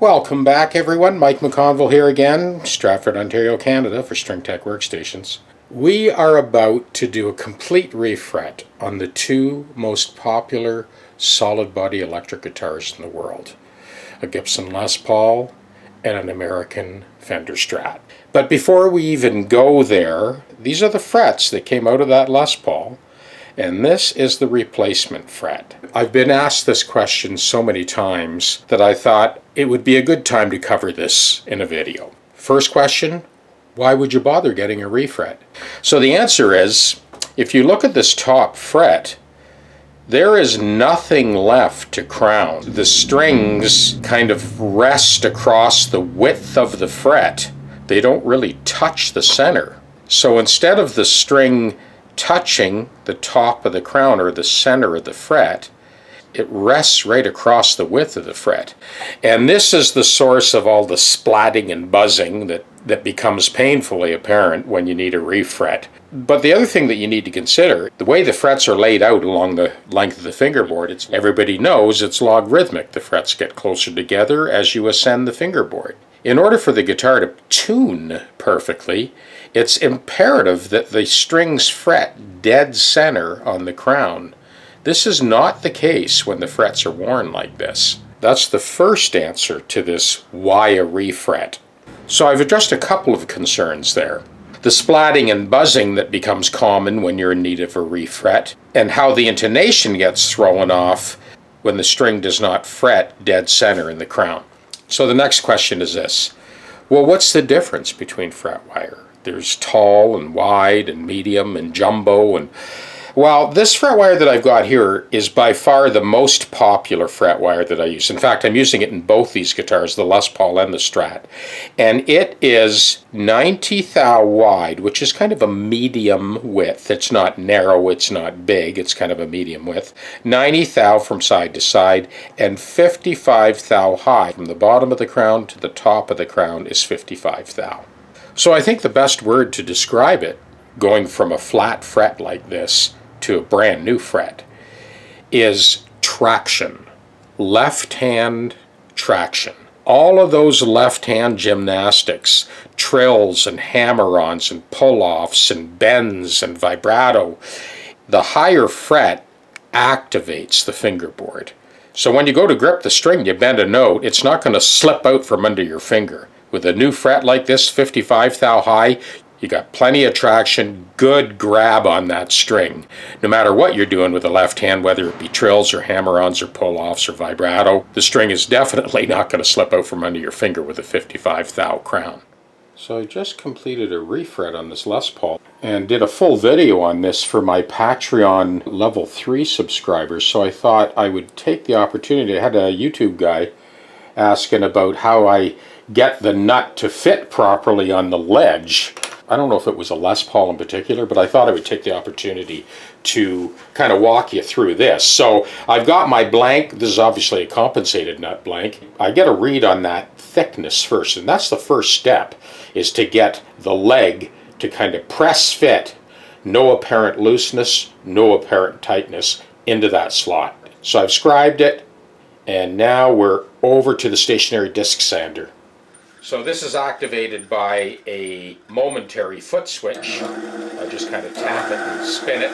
Welcome back everyone, Mike McConville here again, Stratford, Ontario, Canada for String Tech Workstations. We are about to do a complete refret on the two most popular solid body electric guitars in the world, a Gibson Les Paul and an American Fender Strat. But before we even go there, these are the frets that came out of that Les Paul. And this is the replacement fret. I've been asked this question so many times that I thought it would be a good time to cover this in a video. First question, why would you bother getting a refret? So the answer is, if you look at this top fret, there is nothing left to crown. The strings kind of rest across the width of the fret. They don't really touch the center. So instead of the string touching the top of the crown or the center of the fret, it rests right across the width of the fret. And this is the source of all the splatting and buzzing that becomes painfully apparent when you need a refret. But the other thing that you need to consider, the way the frets are laid out along the length of the fingerboard, everybody knows it's logarithmic. The frets get closer together as you ascend the fingerboard. In order for the guitar to tune perfectly, it's imperative that the strings fret dead center on the crown. This is not the case when the frets are worn like this. That's the first answer to this why a refret. So I've addressed a couple of concerns there. The splatting and buzzing that becomes common when you're in need of a refret, and how the intonation gets thrown off when the string does not fret dead center in the crown. So the next question is this. Well, what's the difference between fret wire? There's tall and wide and medium and jumbo and... Well, this fret wire that I've got here is by far the most popular fret wire that I use. In fact, I'm using it in both these guitars, the Les Paul and the Strat. And it is 90 thou wide, which is kind of a medium width. It's not narrow, it's not big, it's kind of a medium width. 90 thou from side to side, and 55 thou high. From the bottom of the crown to the top of the crown is 55 thou. So I think the best word to describe it, going from a flat fret like this to a brand new fret, is traction. Left hand traction. All of those left hand gymnastics, trills and hammer-ons and pull-offs and bends and vibrato, the higher fret activates the fingerboard. So when you go to grip the string, you bend a note, it's not going to slip out from under your finger. With a new fret like this, 55 thou high, you got plenty of traction, good grab on that string. No matter what you're doing with the left hand, whether it be trills or hammer-ons or pull-offs or vibrato, the string is definitely not going to slip out from under your finger with a 55 thou crown. So I just completed a refret on this Les Paul and did a full video on this for my Patreon level 3 subscribers, so I thought I would take the opportunity. I had a YouTube guy asking about how I get the nut to fit properly on the ledge. I don't know if it was a Les Paul in particular, but I thought I would take the opportunity to kind of walk you through this. So I've got my blank. This is obviously a compensated nut blank. I get a read on that thickness first, and that's the first step, is to get the leg to kind of press fit, no apparent looseness, no apparent tightness into that slot. So I've scribed it, and now we're over to the stationary disc sander. So this is activated by a momentary foot switch. I just kind of tap it and spin it.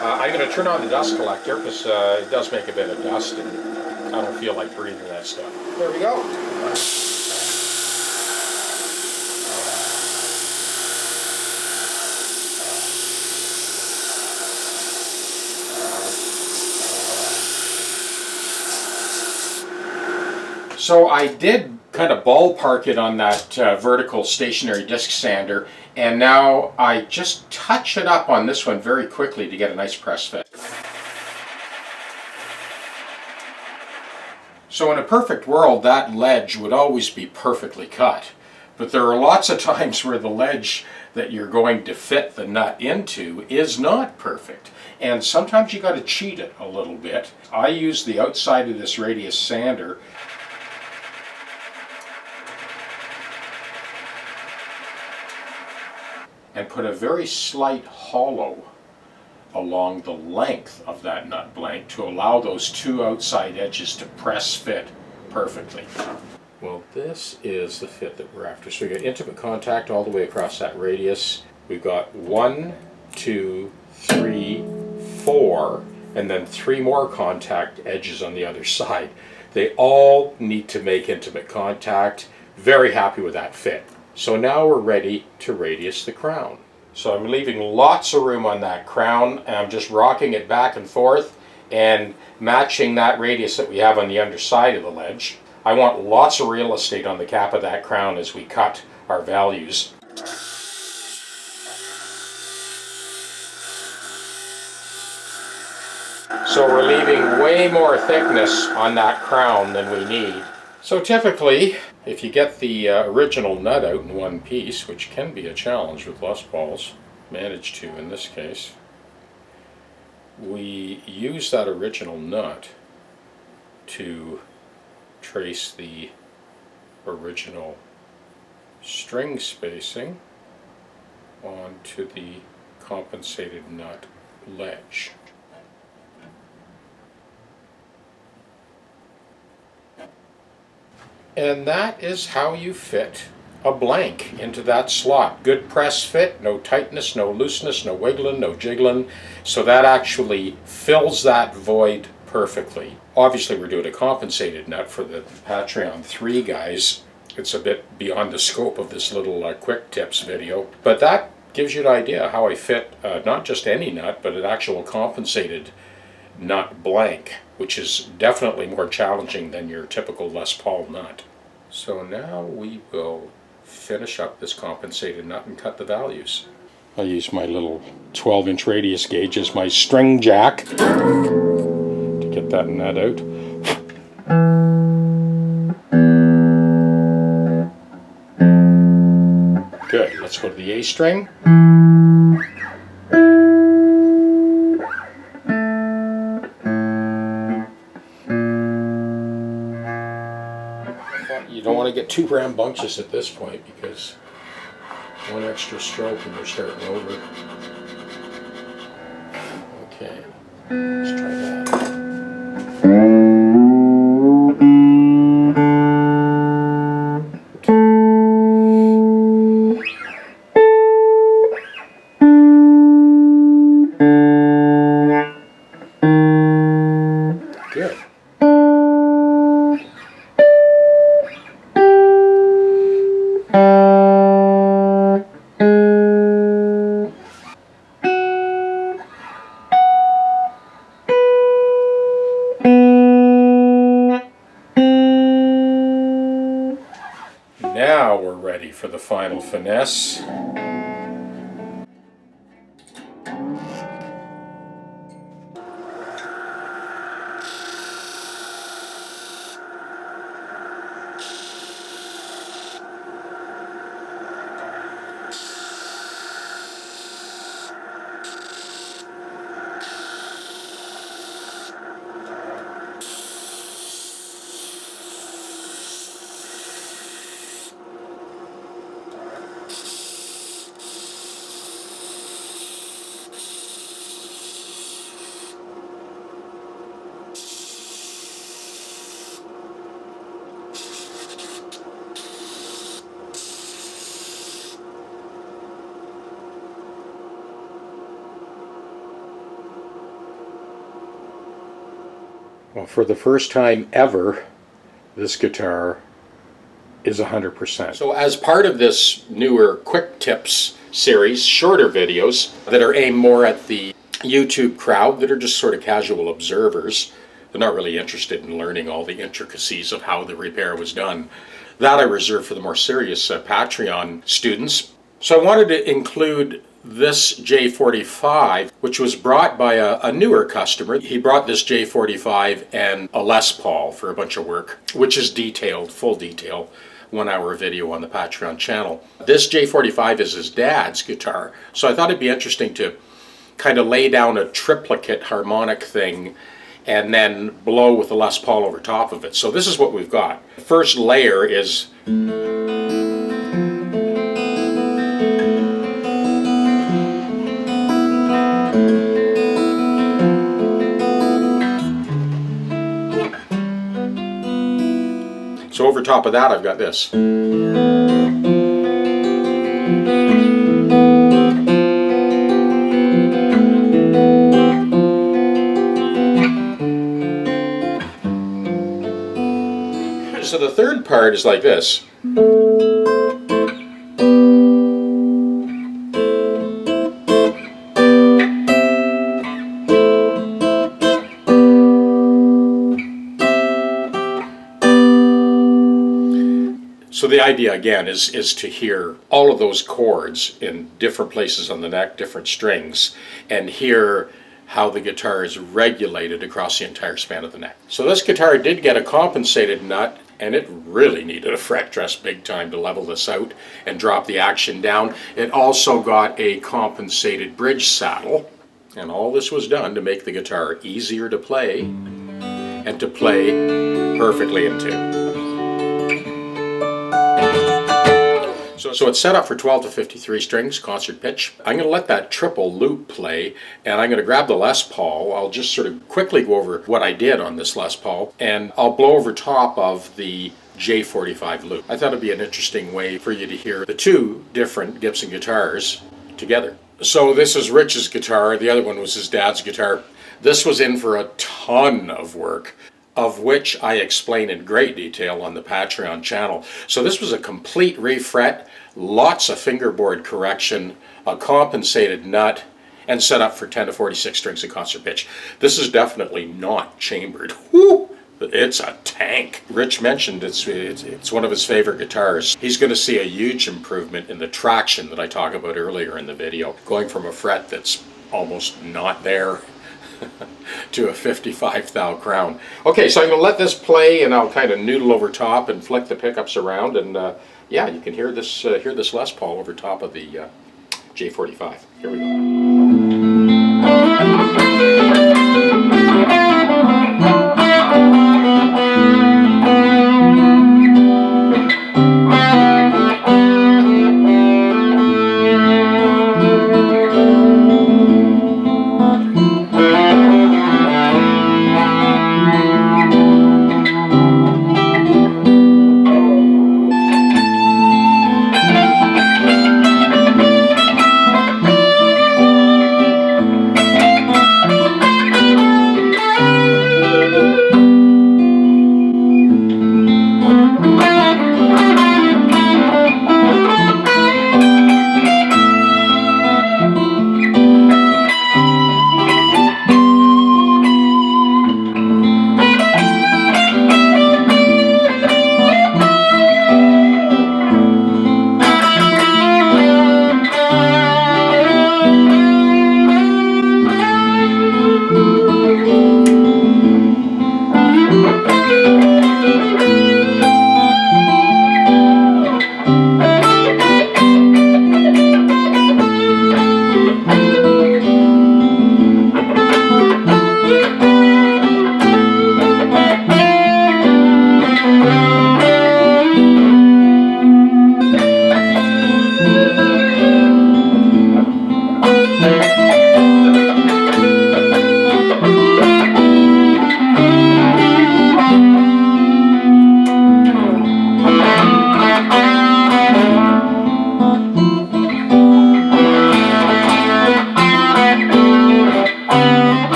I'm going to turn on the dust collector because it does make a bit of dust and I don't feel like breathing that stuff. There we go. So I did kind of ballpark it on that vertical stationary disc sander, and now I just touch it up on this one very quickly to get a nice press fit. So in a perfect world, that ledge would always be perfectly cut, but there are lots of times where the ledge that you're going to fit the nut into is not perfect, and sometimes you got to cheat it a little bit. I use the outside of this radius sander and put a very slight hollow along the length of that nut blank to allow those two outside edges to press fit perfectly. Well, this is the fit that we're after. So we got intimate contact all the way across that radius. We've got 1, 2, 3, 4, and then 3 more contact edges on the other side. They all need to make intimate contact. Very happy with that fit. So now we're ready to radius the crown. So I'm leaving lots of room on that crown, and I'm just rocking it back and forth and matching that radius that we have on the underside of the ledge. I want lots of real estate on the cap of that crown as we cut our values. So we're leaving way more thickness on that crown than we need. So typically, if you get the original nut out in one piece, which can be a challenge with Les Pauls, managed to in this case, we use that original nut to trace the original string spacing onto the compensated nut ledge. And that is how you fit a blank into that slot. Good press fit, no tightness, no looseness, no wiggling, no jiggling. So that actually fills that void perfectly. Obviously we're doing a compensated nut for the Patreon 3 guys. It's a bit beyond the scope of this little quick tips video. But that gives you an idea how I fit not just any nut, but an actual compensated nut blank, which is definitely more challenging than your typical Les Paul nut. So now we will finish up this compensated nut and cut the values. I'll use my little 12-inch radius gauge as my string jack to get that nut out. Good, let's go to the A string. You don't want to get too rambunctious at this point because one extra stroke and we're starting over. Okay, let's try that. Good. Now we're ready for the final finesse. Well, for the first time ever, this guitar is 100%. So as part of this newer quick tips series, shorter videos that are aimed more at the YouTube crowd that are just sort of casual observers, they're not really interested in learning all the intricacies of how the repair was done. That I reserve for the more serious Patreon students. So I wanted to include this J45, which was brought by a newer customer. He brought this J45 and a Les Paul for a bunch of work, which is detailed, full detail, 1-hour video on the Patreon channel. This J45 is his dad's guitar, so I thought it'd be interesting to kind of lay down a triplicate harmonic thing and then blow with the Les Paul over top of it. So this is what we've got. The first layer is So over top of that I've got this. So the third part is like this. So the idea again is to hear all of those chords in different places on the neck, different strings, and hear how the guitar is regulated across the entire span of the neck. So this guitar did get a compensated nut, and it really needed a fret dress big time to level this out and drop the action down. It also got a compensated bridge saddle, and all this was done to make the guitar easier to play and to play perfectly in tune. So it's set up for 12 to 53 strings, concert pitch. I'm going to let that triple loop play, and I'm going to grab the Les Paul. I'll just sort of quickly go over what I did on this Les Paul, and I'll blow over top of the J45 loop. I thought it'd be an interesting way for you to hear the two different Gibson guitars together. So this is Rich's guitar, the other one was his dad's guitar. This was in for a ton of work, of which I explain in great detail on the Patreon channel. So this was a complete refret, lots of fingerboard correction, a compensated nut, and set up for 10 to 46 strings of concert pitch. This is definitely not chambered. Woo! It's a tank. Rich mentioned it's one of his favorite guitars. He's going to see a huge improvement in the traction that I talked about earlier in the video, going from a fret that's almost not there to a 55 thou crown. Okay, so I'm going to let this play, and I'll kind of noodle over top and flick the pickups around, and yeah, you can hear this Les Paul over top of the J45. Here we go.